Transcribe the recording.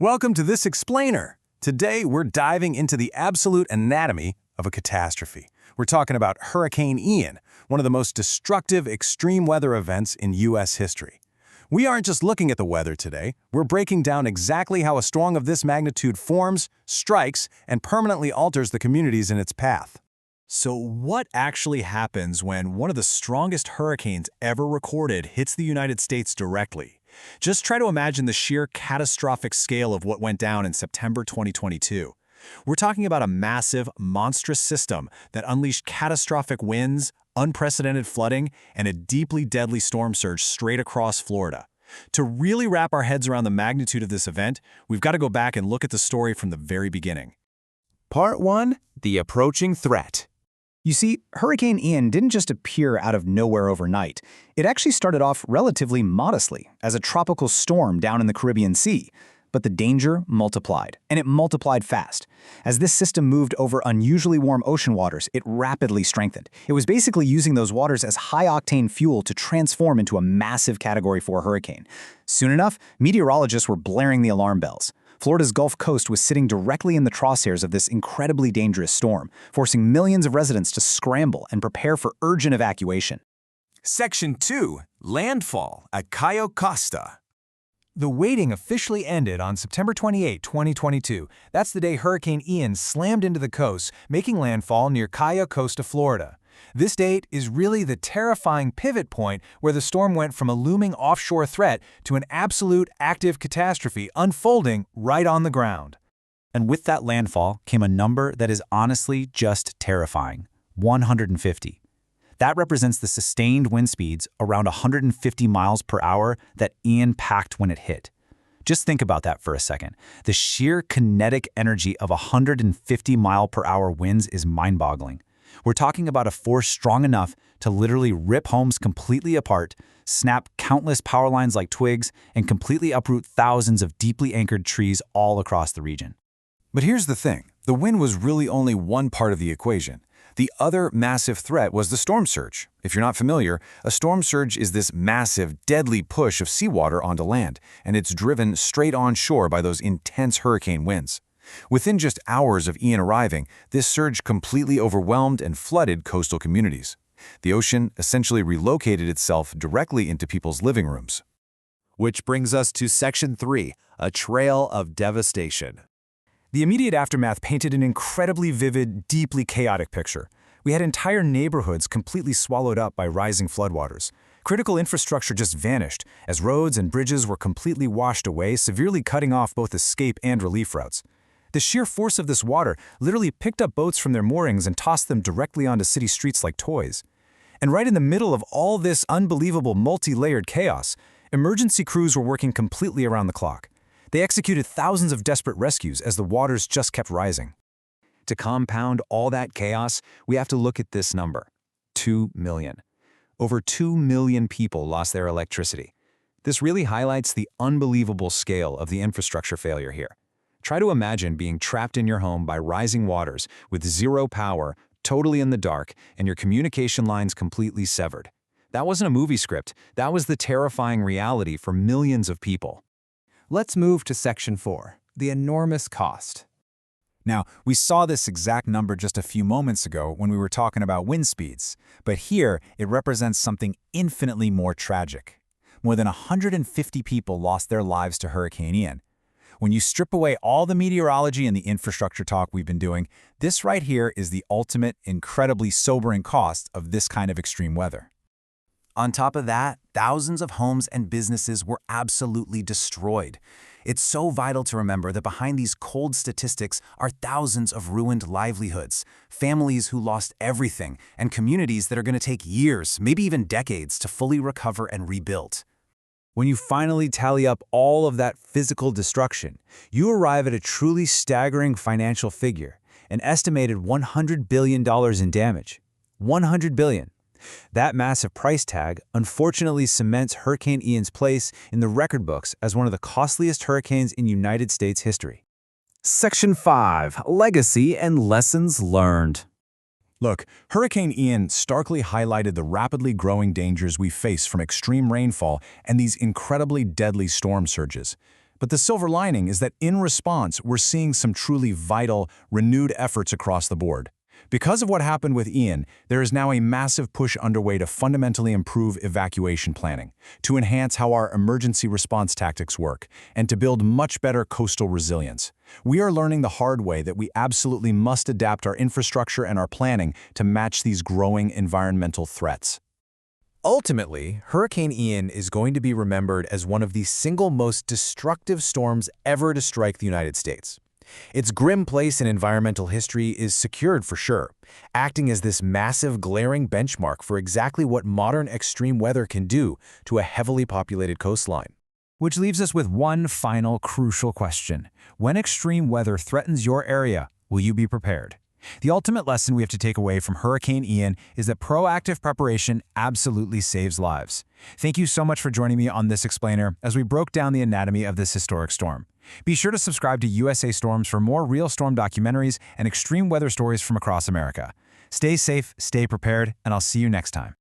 Welcome to This Explainer. Today, we're diving into the absolute anatomy of a catastrophe. We're talking about Hurricane Ian, one of the most destructive extreme weather events in U.S. history. We aren't just looking at the weather today, we're breaking down exactly how a storm of this magnitude forms, strikes, and permanently alters the communities in its path. So what actually happens when one of the strongest hurricanes ever recorded hits the United States directly? Just try to imagine the sheer catastrophic scale of what went down in September 2022. We're talking about a massive, monstrous system that unleashed catastrophic winds, unprecedented flooding, and a deeply deadly storm surge straight across Florida. To really wrap our heads around the magnitude of this event, we've got to go back and look at the story from the very beginning. Part 1. The approaching threat. You see, Hurricane Ian didn't just appear out of nowhere overnight. It actually started off relatively modestly, as a tropical storm down in the Caribbean Sea. But the danger multiplied, and it multiplied fast. As this system moved over unusually warm ocean waters, it rapidly strengthened. It was basically using those waters as high-octane fuel to transform into a massive Category 4 hurricane. Soon enough, meteorologists were blaring the alarm bells. Florida's Gulf Coast was sitting directly in the crosshairs of this incredibly dangerous storm, forcing millions of residents to scramble and prepare for urgent evacuation. Section 2. Landfall at Cayo Costa. The waiting officially ended on September 28, 2022. That's the day Hurricane Ian slammed into the coast, making landfall near Cayo Costa, Florida. This date is really the terrifying pivot point where the storm went from a looming offshore threat to an absolute active catastrophe unfolding right on the ground. And with that landfall came a number that is honestly just terrifying: 150. That represents the sustained wind speeds around 150 miles per hour that Ian packed when it hit. Just think about that for a second. The sheer kinetic energy of 150 mile per hour winds is mind-boggling. We're talking about a force strong enough to literally rip homes completely apart, snap countless power lines like twigs, and completely uproot thousands of deeply anchored trees all across the region. But here's the thing. The wind was really only one part of the equation. The other massive threat was the storm surge. If you're not familiar, a storm surge is this massive, deadly push of seawater onto land, and it's driven straight onshore by those intense hurricane winds. Within just hours of Ian arriving, this surge completely overwhelmed and flooded coastal communities. The ocean essentially relocated itself directly into people's living rooms. Which brings us to Section 3, a trail of devastation. The immediate aftermath painted an incredibly vivid, deeply chaotic picture. We had entire neighborhoods completely swallowed up by rising floodwaters. Critical infrastructure just vanished, as roads and bridges were completely washed away, severely cutting off both escape and relief routes. The sheer force of this water literally picked up boats from their moorings and tossed them directly onto city streets like toys. And right in the middle of all this unbelievable multi-layered chaos, emergency crews were working completely around the clock. They executed thousands of desperate rescues as the waters just kept rising. To compound all that chaos, we have to look at this number: 2 million. Over 2 million people lost their electricity. This really highlights the unbelievable scale of the infrastructure failure here. Try to imagine being trapped in your home by rising waters with zero power, totally in the dark, and your communication lines completely severed. That wasn't a movie script. That was the terrifying reality for millions of people. Let's move to Section 4, the enormous cost. Now, we saw this exact number just a few moments ago when we were talking about wind speeds, but here it represents something infinitely more tragic. More than 150 people lost their lives to Hurricane Ian. When you strip away all the meteorology and the infrastructure talk we've been doing, this right here is the ultimate, incredibly sobering cost of this kind of extreme weather. On top of that, thousands of homes and businesses were absolutely destroyed. It's so vital to remember that behind these cold statistics are thousands of ruined livelihoods, families who lost everything, and communities that are going to take years, maybe even decades, to fully recover and rebuild. When you finally tally up all of that physical destruction, you arrive at a truly staggering financial figure, an estimated $100 billion in damage. $100 billion. That massive price tag unfortunately cements Hurricane Ian's place in the record books as one of the costliest hurricanes in United States history. Section 5, Legacy and Lessons Learned. Look, Hurricane Ian starkly highlighted the rapidly growing dangers we face from extreme rainfall and these incredibly deadly storm surges. But the silver lining is that in response, we're seeing some truly vital, renewed efforts across the board. Because of what happened with Ian, there is now a massive push underway to fundamentally improve evacuation planning, to enhance how our emergency response tactics work, and to build much better coastal resilience. We are learning the hard way that we absolutely must adapt our infrastructure and our planning to match these growing environmental threats. Ultimately, Hurricane Ian is going to be remembered as one of the single most destructive storms ever to strike the United States. Its grim place in environmental history is secured for sure, acting as this massive, glaring benchmark for exactly what modern extreme weather can do to a heavily populated coastline. Which leaves us with one final crucial question. When extreme weather threatens your area, will you be prepared? The ultimate lesson we have to take away from Hurricane Ian is that proactive preparation absolutely saves lives. Thank you so much for joining me on this explainer as we broke down the anatomy of this historic storm. Be sure to subscribe to USA Storms for more real storm documentaries and extreme weather stories from across America. Stay safe, stay prepared, and I'll see you next time.